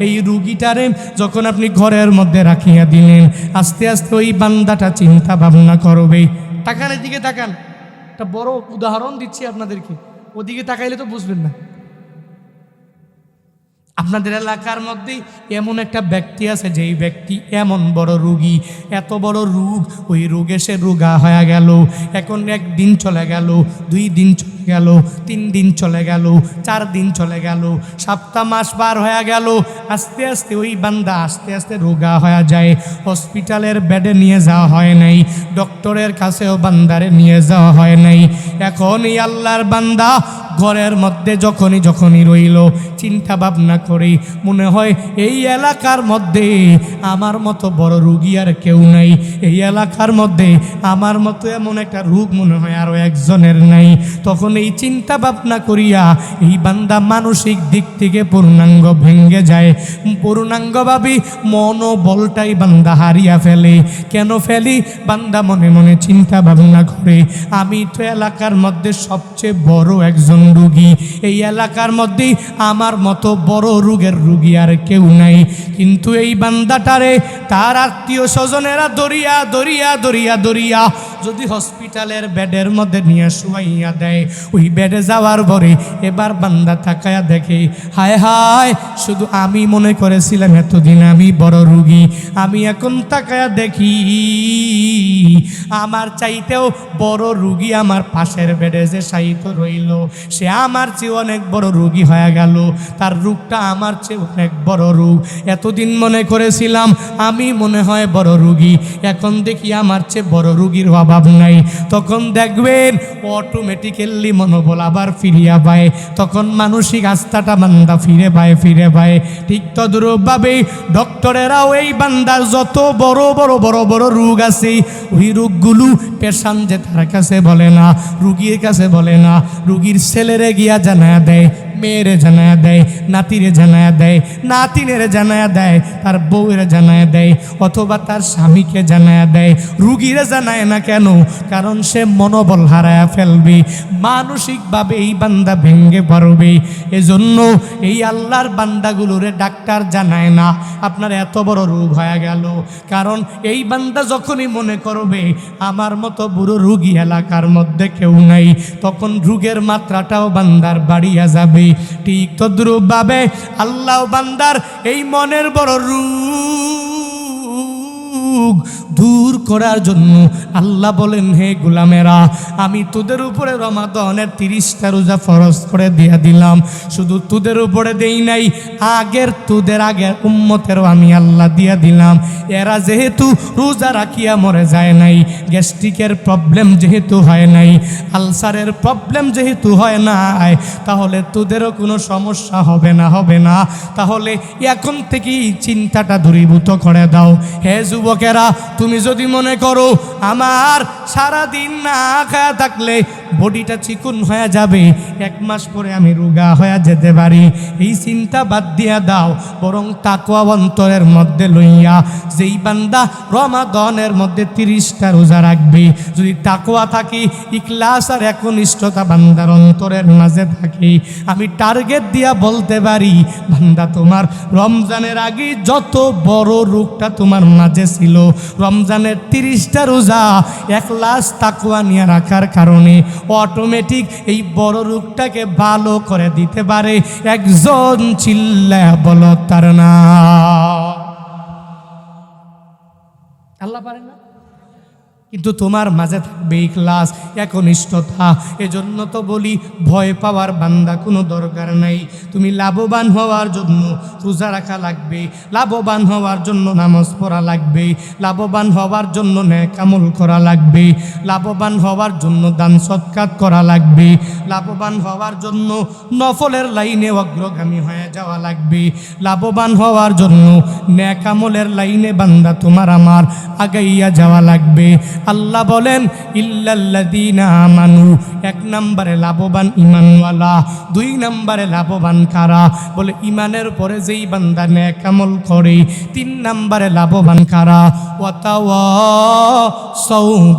এই রুগীটারে যখন আপনি ঘরের মধ্যে রাখিয়া দিলেন, আস্তে আস্তে ওই বান্দাটা চিন্তা ভাবনা করবে। তাকান, এদিকে তাকান, একটা বড় উদাহরণ দিচ্ছি আপনাদেরকে, ওদিকে তাকাইলে তো বুঝবেন না। আপনাদের এলাকার মধ্যে এমন একটা ব্যক্তি আছে, যেই ব্যক্তি এমন বড় রোগী, এত বড় রোগ, ওই রোগে সে রোগা হয়ে গেল। এখন একদিন চলে গেল, 2 দিন চলে গেল, 3 দিন চলে গেল, 4 দিন চলে গেল, সপ্তাহ মাস পার হয়ে গেল। আস্তে আস্তে ওই বান্দা আস্তে আস্তে রোগা হয়ে যায়। হসপিটালের বেডে নিয়ে যাওয়া হয় নাই, ডক্টরের কাছেও বান্দারে নিয়ে যাওয়া হয় নাই। এখন এই আল্লাহর বান্দা ঘরের মধ্যে যখনই রইল, চিন্তা ভাবনা করি, মনে হয় এই এলাকার মধ্যে আমার মতো বড় রোগী আর কেউ নাই, এই এলাকার মধ্যে আমার মতো এমন একটা রোগ মনে হয় আরো একজনের নাই। তখন এই চিন্তা ভাবনা করিয়া এই বান্দা মানসিক দিক থেকে পূর্ণাঙ্গ ভেঙ্গে যায়। পূর্ণাঙ্গভাবে মনোবলটাই বান্দা হারিয়া ফেলে। কেন ফেলি? বান্দা মনে মনে চিন্তা ভাবনা করে, আমি তো এলাকার মধ্যে সবচেয়ে বড় একজন রোগী, এই এলাকার মধ্যেই আমার মতো বড় রোগের রোগী আর কেউ নাই। কিন্তু এই বান্দাটারে তার আত্মীয় স্বজনেরা দরিয়া দরিয়া দরিয়া দরিয়া যদি হসপিটালের বেডের মধ্যে নিয়ে শুয়াইয়া দেয়, ওই বেডে যাওয়ার পরে এবার বান্দা তাকায়া দেখে, হায় হায়, শুধু আমি মনে করেছিলাম এতদিন আমি বড় রোগী, আমি এখন তাকায়া দেখি আমার চাইতেও বড় রোগী আমার পাশের বেডে যে শায়িত রইল, সে আমার চেয়ে অনেক বড় রোগী হয়ে গেল। তার রোগটা আমার চেয়ে অনেক বড় রোগ। এতদিন মনে করেছিলাম আমি মনে হয় বড় রোগী, এখন দেখি আমার চেয়ে বড় রোগীর অভাব অভাব নাই। তখন দেখবেন অটোমেটিক্যালি মনোবল আবার ফিরিয়া পায়, তখন মানসিক আস্থাটা বান্দা ফিরে পায়। ঠিক তদ্রূপভাবে ডক্টরেরাও এই বান্দার যত বড় বড় বড় বড় রোগ আছে, ওই রোগগুলো পেশেন্ট যে তার কাছে বলে না, রুগীর কাছে বলে না, রুগীর ছেলেরে গিয়া জানায়া দেয়, মেয়েরে জানায়া দেয়, নাতিরে জানায়া দেয়, নাতিনের জানায়া দেয়, তার বউয়ের জানায়া দেয়, অথবা তার স্বামীকে জানায়া দেয়। রুগীরে জানায় না কেন? কারণ সে মনোবল হারায়া ফেলবে, মানসিকভাবে এই বান্দা ভেঙ্গে পড়বে। এজন্য এই আল্লাহর বান্দাগুলোরে ডাক্তার জানায় না আপনার এত বড় রোগ হয়ে গেল, কারণ এই বান্দা যখনই মনে করবে আমার মতো বুড়ো রুগী এলাকার মধ্যে কেউ নাই, তখন রোগের মাত্রাটাও বান্দার বাড়িয়া যাবে। ঠিক তদ্রূপভাবে আল্লাহ বান্দার এই মনের বড় রোগ দূর করার জন্য আল্লাহ বলেন, হে গোলামেরা, আমি তোদের উপরে রমাদানের 30টা রোজা ফরজ করে দিয়া দিলাম। শুধু তোদের উপরে দেই নাই, তোদের আগের উম্মতেরও আমি আল্লাহ দিয়া দিলাম। এরা যেহেতু রোজা রাখিয়া মরে যায় নাই, গ্যাস্ট্রিকের প্রবলেম যেহেতু হয় নাই, আলসারের প্রবলেম যেহেতু হয় নাই, তাহলে তোদেরও কোনো সমস্যা হবে না। তাহলে এখন থেকেই চিন্তাটা দূরীভূত করে দাও। হে যুবকেরা, তুমি যদি মনে করো আমার সারাদিন না খায়া থাকলে বডিটা চিকন হয়ে যাবে, 1 মাস পরে আমি রোগা হয়ে যেতে পারি, এই চিন্তা বাদ দিয়া দাও। বরং তাকওয়া অন্তরের মধ্যে লইয়া যেই বান্দা রমাদানের মধ্যে 30টা রোজা রাখবে, যদি তাকওয়া থাকি, ইখলাস আর একনিষ্ঠতা বান্দার অন্তরের মাঝে থাকি, আমি টার্গেট দিয়া বলতে পারি, বান্দা তোমার রমজানের আগে যত বড় রোগটা তোমার মাঝে ছিল, রমজানের 30টা রোজা ইখলাস তাকওয়া নিয়ে রাখার কারণে অটোমেটিক এই বড় রোগটাকে ভালো করে দিতে পারে। একজন চিল্লায়া বলো তার না। আল্লাহ পারে না? কিন্তু তোমার মাঝে থাকবে ইখলাস, একনিষ্ঠতা। এজন্য তো বলি, ভয় পাওয়ার বান্দা কোনো দরকার নাই। তুমি লাভবান হওয়ার জন্য রোজা রাখা লাগবে, লাভবান হওয়ার জন্য নামাজ পড়া লাগবে, লাভবান হওয়ার জন্য নেক আমল করা লাগবে, লাভবান হওয়ার জন্য দান সৎকার করা লাগবে, লাভবান হওয়ার জন্য নফলের লাইনে অগ্রগামী হয়ে যাওয়া লাগবে, লাভবান হওয়ার জন্য নেক আমলের লাইনে বান্দা তোমার আমার আগাইয়া যাওয়া লাগবে। আল্লাহ বলেন, ইল্লাল্লাযীনা আমানু, 1 নম্বরে লাভবান ঈমানওয়ালা। 2 নম্বরে লাভবান কারা? বলে ঈমানের পরে যেই বান্দা নেক আমল করে। 3 নম্বরে লাভবান কারা? ওয়াতাওয়াসাউ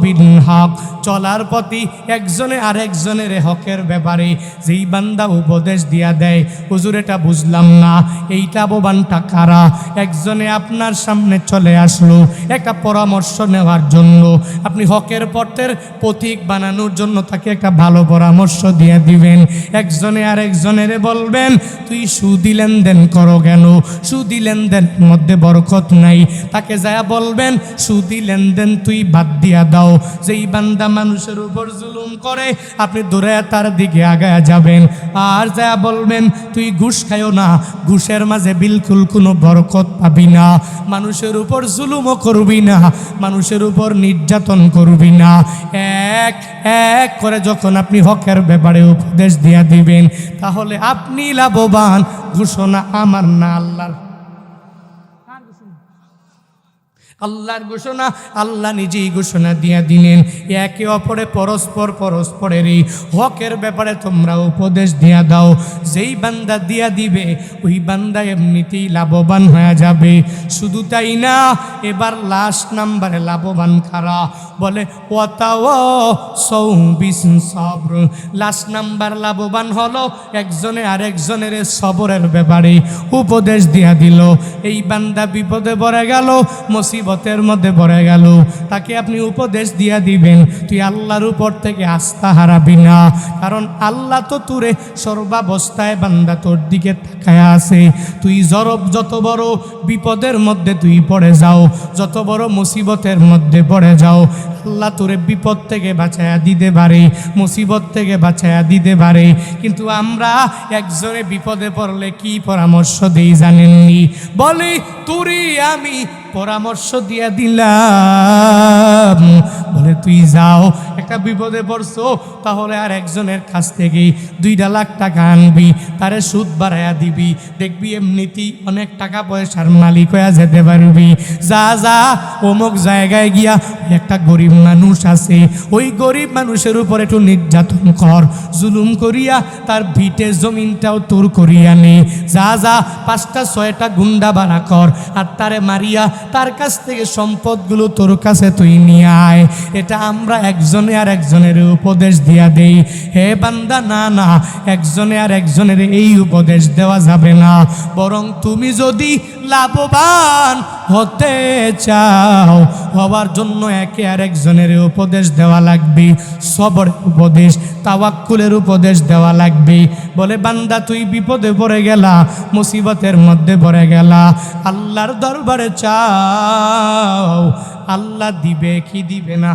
বিল হক, চলার প্রতি একজনে আরেকজনের হকের ব্যাপারে যেই বান্দা উপদেশ দিয়া দেয়, হুজুর এটা বুঝলাম না, এই লাভবানটা কারা? একজনে আপনার সামনে চলে আসলো একটা পরামর্শ নেওয়ার জন্য, আপনি হকের পথের পথিক বানানোর জন্য তাকে একটা ভালো পরামর্শ দিয়ে দিবেন। একজনে আরেকজনের বলবেন, তুই সুদি লেনদেন করো কেন? সুদি লেনদেনের মধ্যে বরকত নাই। তাকে যা বলবেন, সুদি লেনদেন তুই বাদ দিয়া দাও। যেই বান্দা মানুষের উপর জুলুম করে, আপনি দূরে তার দিকে আগায়া যাবেন। আর যা বলবেন, তুই ঘুষ খাইও না, ঘুষের মাঝে বিলকুল কোনো বরকত পাবি না। মানুষের উপর জুলুমও করবি না, মানুষের উপর নির্যাতন করবি না। এক এক করে যখন আপনি হকের ব্যাপারে উপদেশ দিয়া দিবেন, তাহলে আপনি লাভবান। ঘোষণা আমার না, আল্লাহর। আল্লাহর ঘোষণা, আল্লাহ নিজেই ঘোষণা দিয়া দিলেন, একে অপরে পরস্পরের এই হকের ব্যাপারে তোমরা উপদেশ দিয়া দাও। যেই বান্দা দিয়া দিবে, ওই বান্দা এমনিতেই লাভবান হয়ে যাবে। শুধু তাই না, এবার লাস্ট নাম্বারে লাভবান কারা? বলে ওয়াতাওয়াসাউ বিস সবর। লাস্ট নাম্বার লাভবান হলো একজনে আরেকজনের সবরের ব্যাপারে উপদেশ দিয়া দিল। এই বান্দা বিপদে পড়ে গেল, মুসিবতের মধ্যে পড়ে গেল, তাকে আপনি উপদেশ দিয়া দিবেন, তুই আল্লাহর উপর থেকে আস্থা হারাবি না। কারণ আল্লাহ তো তোরে সর্বাবস্থায় বান্দা তোর দিকে তাকায়া আছে। তুই যত বড় বিপদের মধ্যে তুই পড়ে যাও, যত বড় মুসিবতের মধ্যে পড়ে যাও, আল্লাহ তোরে বিপদ থেকে বাঁচায়া দিতে পারে, মুসিবত থেকে বাঁচায়া দিতে পারে। কিন্তু আমরা একজনে বিপদে পড়লে কি পরামর্শ দেই জানেননি? বলি, তুরি আমি পরামর্শ দিয়া দিলাম, বলে তুই যাও, একটা বিপদে পড়ছো, তাহলে আর একজনের কাছ থেকে 2 লাখ টাকা আনবি, তারে সুদ বাড়াইয়া দিবি, দেখবি এমনিতেই অনেক টাকা পয়সার মালিক হয়ে যেতে পারবি। যা যা অমুক জায়গায় গিয়া একটা গরিব মানুষ আছে, ওই গরিব মানুষের উপর একটু নির্যাতন কর, জুলুম করিয়া তার ভিটে জমিনটাও তোর করিয়া নে। যা যা 5টা 6টা গুন্ডা বাড়া কর, আর তারে মারিয়া তার কাছ থেকে সম্পদগুলো তোর কাছে তুই নিয়ে আয়। এটা আমরা একজনে আর একজনের উপদেশ দিয়া দেই। হে বান্দা, না না, একজনে আর একজনের এই উপদেশ দেওয়া যাবে না, বরং তুমি যদি লাভবান হতে চাও, হওয়ার জন্য একে আর একজনের উপদেশ দেওয়া লাগবে, সবরের উপদেশ, তাওয়াক্কুলের উপদেশ দেওয়া লাগবে। বলে বান্দা, তুই বিপদে পড়ে গেলা, মুসিবতের মধ্যে পড়ে গেলা, আল্লাহর দরবারে চাও, আল্লাহ দিবে কি দিবে না?